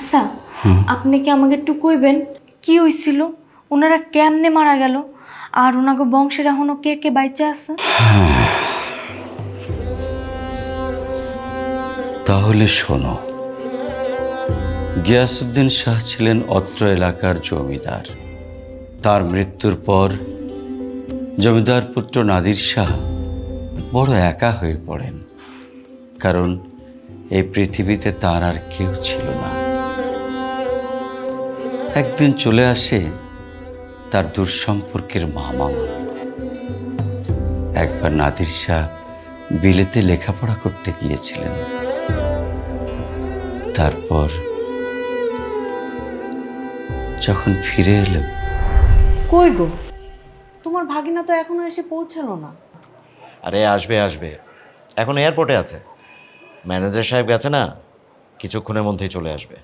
আচ্ছা, আপনি কি আমাকে একটু কইবেন কি হইছিল, ওনারা কেমনে মারা গেল, আর ওনাকে বংশের এখনো কে কে বাইচা আছে? তাহলে শোনো, গিয়াসউদ্দিন শাহ ছিলেন অত্র এলাকার জমিদার। তার মৃত্যুর পর জমিদার পুত্র নাদির শাহ বড় একা হয়ে পড়েন, কারণ এই পৃথিবীতে তার আর কেউ ছিল না। একদিন চলে আসে তার দূরসম্পর্কের মামা। একবার নাদির শাহ বিলেতে লেখাপড়া করতে গিয়েছিলেন। তারপর যখন ফিরে এলেন, কই গো, তোমার ভাগিনা তো এখনো এসে পৌঁছালো না। আরে আসবে আসবে, এখন এয়ারপোর্টে আছে। ম্যানেজার সাহেব গেছে না, কিছুক্ষণের মধ্যেই চলে আসবে।